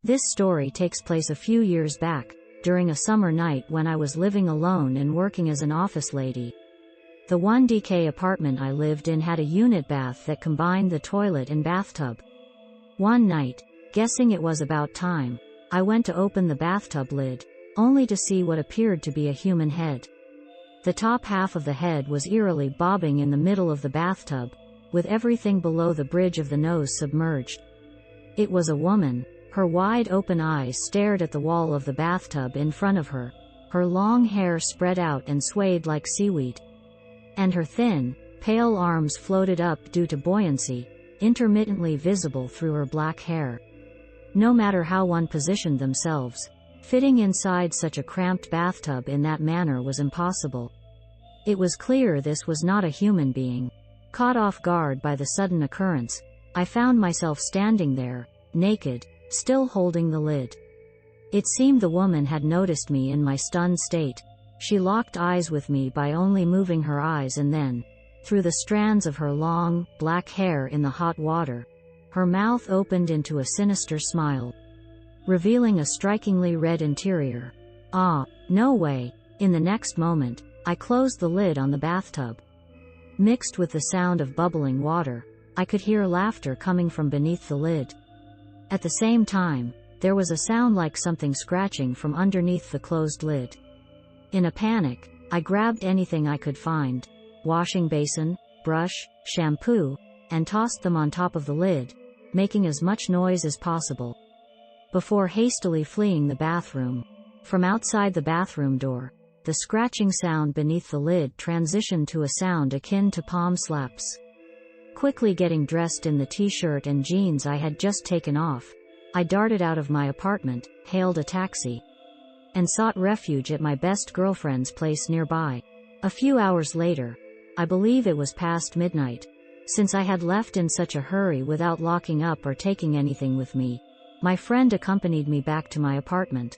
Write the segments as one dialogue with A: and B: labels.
A: This story takes place a few years back, during a summer night when I was living alone and working as an office lady. The 1DK apartment I lived in had a unit bath that combined the toilet and bathtub. One night, guessing it was about time, I went to open the bathtub lid, only to see what appeared to be a human head. The top half of the head was eerily bobbing in the middle of the bathtub, with everything below the bridge of the nose submerged. It was a woman. Her wide-open eyes stared at the wall of the bathtub in front of her, her long hair spread out and swayed like seaweed. And her thin, pale arms floated up due to buoyancy, intermittently visible through her black hair. No matter how one positioned themselves, fitting inside such a cramped bathtub in that manner was impossible. It was clear this was not a human being. Caught off guard by the sudden occurrence, I found myself standing there, naked, still holding the lid. It seemed the woman had noticed me in my stunned state. She locked eyes with me by only moving her eyes, and then, through the strands of her long, black hair in the hot water, her mouth opened into a sinister smile, revealing a strikingly red interior. Ah, no way! In the next moment, I closed the lid on the bathtub. Mixed with the sound of bubbling water, I could hear laughter coming from beneath the lid. At the same time, there was a sound like something scratching from underneath the closed lid. In a panic, I grabbed anything I could find, washing basin, brush, shampoo, and tossed them on top of the lid, making as much noise as possible, before hastily fleeing the bathroom. From outside the bathroom door, the scratching sound beneath the lid transitioned to a sound akin to palm slaps. Quickly getting dressed in the t-shirt and jeans I had just taken off, I darted out of my apartment, hailed a taxi, and sought refuge at my best girlfriend's place nearby. A few hours later, I believe it was past midnight, since I had left in such a hurry without locking up or taking anything with me, my friend accompanied me back to my apartment.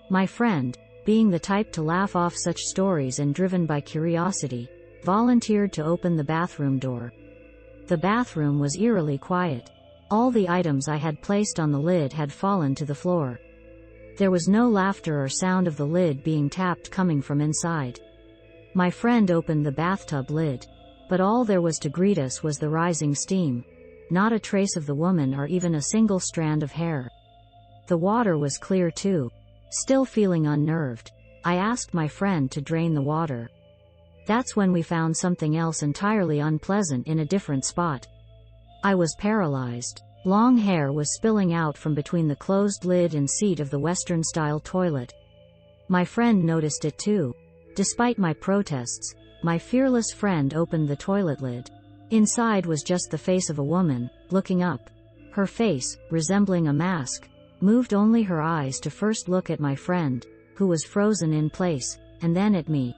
A: My friend, being the type to laugh off such stories and driven by curiosity, volunteered to open the bathroom door. The bathroom was eerily quiet. All the items I had placed on the lid had fallen to the floor. There was no laughter or sound of the lid being tapped coming from inside. My friend opened the bathtub lid, but all there was to greet us was the rising steam. Not a trace of the woman or even a single strand of hair. The water was clear too. Still feeling unnerved, I asked my friend to drain the water. That's when we found something else entirely unpleasant in a different spot. I was paralyzed. Long hair was spilling out from between the closed lid and seat of the Western-style toilet. My friend noticed it too. Despite my protests, my fearless friend opened the toilet lid. Inside was just the face of a woman, looking up. Her face, resembling a mask, moved only her eyes to first look at my friend, who was frozen in place, and then at me.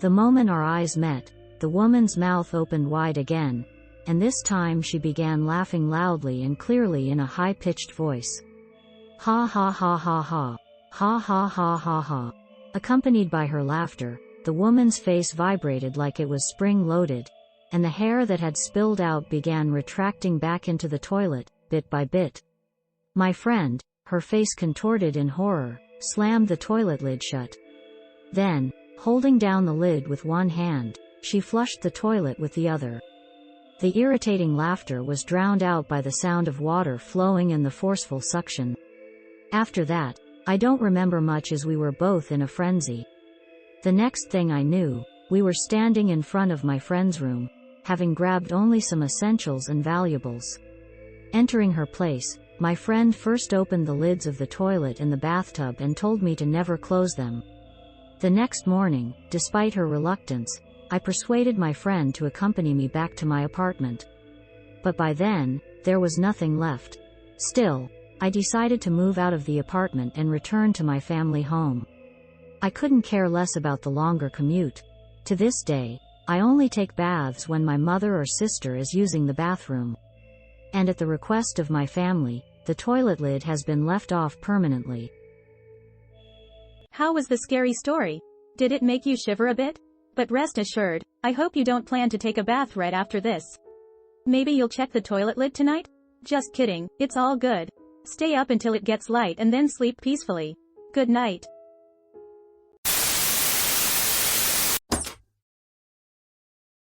A: The moment our eyes met, the woman's mouth opened wide again, and this time she began laughing loudly and clearly in a high-pitched voice. Ha ha ha ha ha. Ha ha ha ha ha. Accompanied by her laughter, the woman's face vibrated like it was spring-loaded, and the hair that had spilled out began retracting back into the toilet, bit by bit. My friend, her face contorted in horror, slammed the toilet lid shut. Then, holding down the lid with one hand, she flushed the toilet with the other. The irritating laughter was drowned out by the sound of water flowing and the forceful suction. After that, I don't remember much as we were both in a frenzy. The next thing I knew, we were standing in front of my friend's room, having grabbed only some essentials and valuables. Entering her place, my friend first opened the lids of the toilet and the bathtub and told me to never close them. The next morning, despite her reluctance, I persuaded my friend to accompany me back to my apartment. But by then, there was nothing left. Still, I decided to move out of the apartment and return to my family home. I couldn't care less about the longer commute. To this day, I only take baths when my mother or sister is using the bathroom. And at the request of my family, the toilet lid has been left off permanently.
B: How was the scary story? Did it make you shiver a bit? But rest assured, I hope you don't plan to take a bath right after this. Maybe you'll check the toilet lid tonight? Just kidding, it's all good. Stay up until it gets light and then sleep peacefully. Good night.